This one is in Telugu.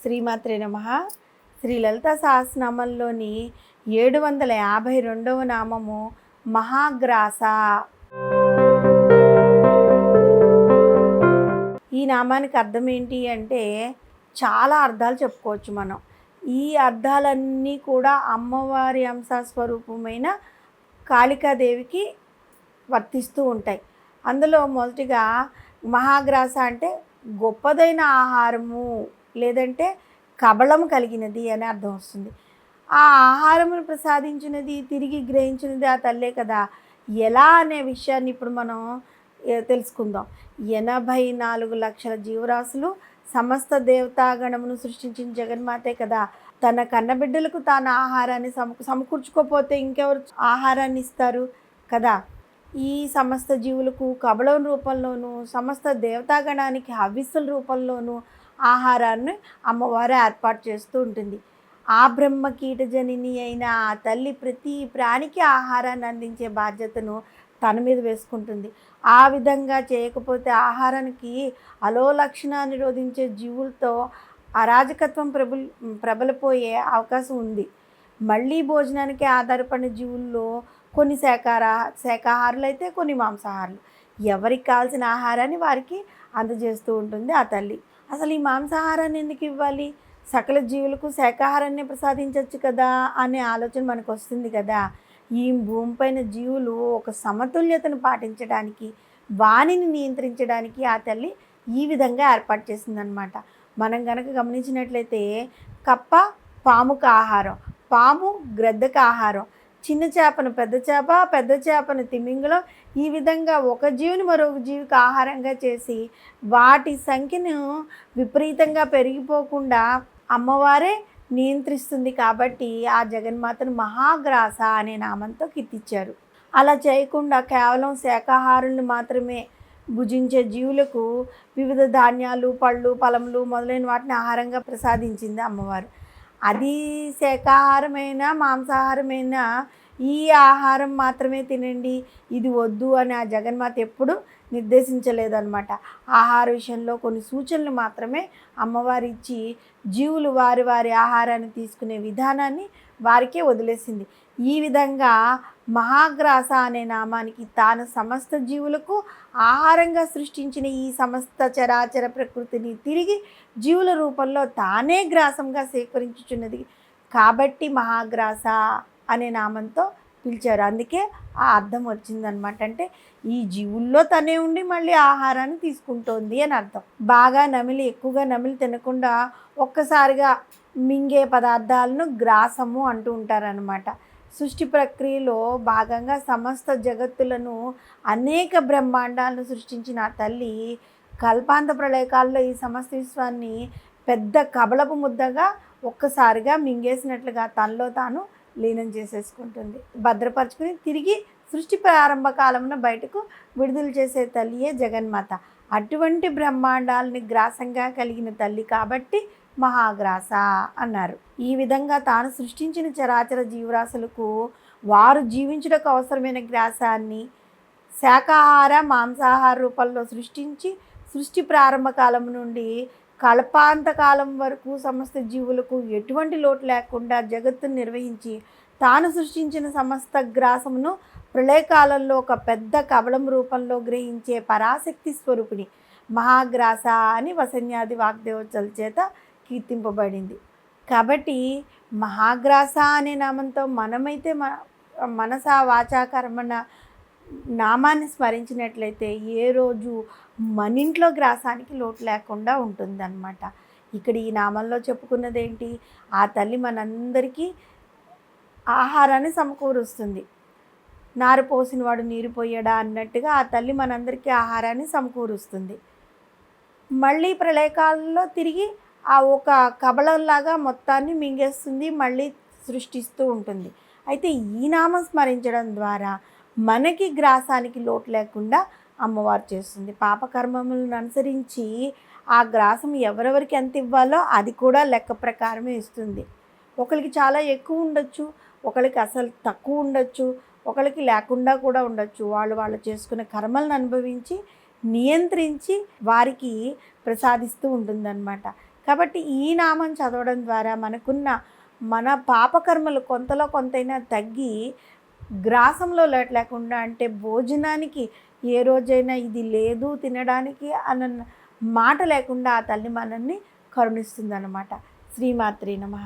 శ్రీమాత్రే నమః. శ్రీ లలితా సహస్రనామంలోని 752వ నామము మహాగ్రాస. ఈ నామానికి అర్థం ఏంటి అంటే చాలా అర్థాలు చెప్పుకోవచ్చు మనం. ఈ అర్థాలన్నీ కూడా అమ్మవారి అంశస్వరూపమైన కాళికాదేవికి వర్తిస్తూ ఉంటాయి. అందులో మొదటిగా మహాగ్రాస అంటే గొప్పదైన ఆహారము, లేదంటే కబళం కలిగినది అని అర్థం వస్తుంది. ఆ ఆహారమును ప్రసాదించినది, తిరిగి గ్రహించినది ఆ తల్లే కదా. ఎలా అనే విషయాన్ని ఇప్పుడు మనం తెలుసుకుందాం. 84 లక్షల జీవరాశులు, సమస్త దేవతాగణమును సృష్టించిన జగన్మాతే కదా. తన కన్నబిడ్డలకు తాను ఆహారాన్ని సమకూర్చుకోపోతే ఇంకెవరు ఆహారాన్ని ఇస్తారు కదా. ఈ సమస్త జీవులకు కబళం రూపంలోనూ, సమస్త దేవతాగణానికి హవిస్సుల రూపంలోనూ ఆహారాన్ని అమ్మవారు ఏర్పాటు చేస్తూ ఉంటుంది. ఆ బ్రహ్మ కీటజనిని అయిన ఆ తల్లి ప్రతి ప్రాణికి ఆహారాన్ని అందించే బాధ్యతను తన మీద వేసుకుంటుంది. ఆ విధంగా చేయకపోతే ఆహారానికి అలోలక్షణాన్ని నిరోధించే జీవులతో అరాజకత్వం ప్రబలిపోయే అవకాశం ఉంది. మళ్ళీ భోజనానికి ఆధారపడిన జీవుల్లో కొన్ని శాకాహారులు అయితే కొన్ని మాంసాహారులు. ఎవరికి కావాల్సిన ఆహారాన్ని వారికి అందజేస్తూ ఉంటుంది ఆ తల్లి. అసలు ఈ మాంసాహారాన్ని ఎందుకు ఇవ్వాలి? సకల జీవులకు శాకాహారాన్ని ప్రసాదించవచ్చు కదా అనే ఆలోచన మనకు వస్తుంది కదా. ఈ భూమిపైన జీవులు ఒక సమతుల్యతను పాటించడానికి, వాణిని నియంత్రించడానికి ఆ తల్లి ఈ విధంగా ఏర్పాటు చేసిందనమాట. మనం కనుక గమనించినట్లయితే కప్ప పాముకు ఆహారం, పాము గ్రద్దకు ఆహారం, చిన్న చేపను పెద్ద చేప, పెద్ద చేపను తిమింగలం, ఈ విధంగా ఒక జీవిని మరొక జీవికి ఆహారంగా చేసి వాటి సంఖ్యను విపరీతంగా పెరిగిపోకుండా అమ్మవారే నియంత్రిస్తుంది. కాబట్టి ఆ జగన్మాతను మహాగ్రాస అనే నామంతో కీర్తించారు. అలా చేయకుండా కేవలం శాకాహారులను మాత్రమే భుజించే జీవులకు వివిధ ధాన్యాలు, పళ్ళు, ఫలములు మొదలైన వాటిని ఆహారంగా ప్రసాదించింది అమ్మవారు. అది శాకాహారమైన మాంసాహారమైన ఈ ఆహారం మాత్రమే తినండి, ఇది వద్దు అని ఆ జగన్మాత ఎప్పుడు నిర్దేశించలేదన్నమాట. ఆహార విషయంలో కొన్ని సూచనలు మాత్రమే అమ్మవారు ఇచ్చి జీవులు వారి వారి ఆహారాన్ని తీసుకునే విధానాన్ని వారికే వదిలేసింది. ఈ విధంగా మహాగ్రాస అనే నామానికి తాను సమస్త జీవులకు ఆహారంగా సృష్టించిన ఈ సమస్త చరాచర ప్రకృతిని తిరిగి జీవుల రూపంలో తానే గ్రాసంగా సేకరించుచున్నది కాబట్టి మహాగ్రాస అనే నామంతో పిలిచారు. అందుకే ఆ అర్థం వచ్చిందనమాట. అంటే ఈ జీవుల్లో తనే ఉండి మళ్ళీ ఆహారాన్ని తీసుకుంటోంది అని అర్థం. బాగా ఎక్కువగా నమిలి తినకుండా ఒక్కసారిగా మింగే పదార్థాలను గ్రాసము అంటూ ఉంటారనమాట. సృష్టి ప్రక్రియలో భాగంగా సమస్త జగత్తులను, అనేక బ్రహ్మాండాలను సృష్టించిన ఆ తల్లి కల్పాంత ప్రళయకాల్లో ఈ సమస్త విశ్వాన్ని పెద్ద కబళపు ముద్దగా ఒక్కసారిగా మింగేసినట్లుగా తనలో తాను లీనం చేసేసుకుంటుంది. భద్రపరుచుకుని తిరిగి సృష్టి ప్రారంభ కాలంలో బయటకు విడుదల చేసే తల్లియే జగన్మాత. అటువంటి బ్రహ్మాండాలని గ్రాసంగా కలిగిన తల్లి కాబట్టి మహాగ్రాస అన్నారు. ఈ విధంగా తాను సృష్టించిన చరాచర జీవరాశులకు వారు జీవించుటకు అవసరమైన గ్రాసాన్ని శాకాహార, మాంసాహార రూపంలో సృష్టించి సృష్టి ప్రారంభ కాలం నుండి కల్పాంతకాలం వరకు సమస్త జీవులకు ఎటువంటి లోటు లేకుండా జగత్తును నిర్వహించి తాను సృష్టించిన సమస్త గ్రాసమును ప్రళయకాలంలో ఒక పెద్ద కబళం రూపంలో గ్రహించే పరాశక్తి స్వరూపిణి మహాగ్రాస అని వసన్యాది వాగ్దేవతల చేత కీర్తింపబడింది. కాబట్టి మహాగ్రాస అనే నామంతో మనమైతే మనస వాచా కర్మణ నామాన్ని స్మరించినట్లయితే ఏ రోజు మన ఇంట్లో గ్రాసానికి లోటు లేకుండా ఉంటుందన్నమాట. ఇక్కడ ఈ నామంలో చెప్పుకున్నది ఏంటి? ఆ తల్లి మనందరికీ ఆహారాన్ని సమకూరుస్తుంది. నారు పోసినవాడు నీరు పోయడా అన్నట్టుగా ఆ తల్లి మనందరికీ ఆహారాన్ని సమకూరుస్తుంది. మళ్ళీ ప్రళయకాలంలో తిరిగి ఆ ఒక కబళంలాగా మొత్తాన్ని మింగేస్తుంది, మళ్ళీ సృష్టిస్తూ ఉంటుంది. అయితే ఈ నామం స్మరించడం ద్వారా మనకి గ్రాసానికి లోటు లేకుండా అమ్మవారు చేస్తుంది. పాపకర్మములను అనుసరించి ఆ గ్రాసం ఎవరెవరికి ఎంత ఇవ్వాలో అది కూడా లెక్క ప్రకారమే ఇస్తుంది. ఒకరికి చాలా ఎక్కువ ఉండొచ్చు, ఒకరికి అసలు తక్కువ ఉండొచ్చు, ఒకరికి లేకుండా కూడా ఉండొచ్చు. వాళ్ళు చేసుకునే కర్మలను అనుభవించి నియంత్రించి వారికి ప్రసాదిస్తూ ఉంటుందన్నమాట. కాబట్టి ఈ నామం చదవడం ద్వారా మనకున్న మన పాపకర్మలు కొంతలో కొంతైనా తగ్గి గ్రాసంలో లేకుండా, అంటే భోజనానికి ఏ రోజైనా ఇది లేదు తినడానికి అన్న మాట లేకుండా ఆ తల్లి మనల్ని కరుణిస్తుందన్నమాట. శ్రీమాత్రే నమః.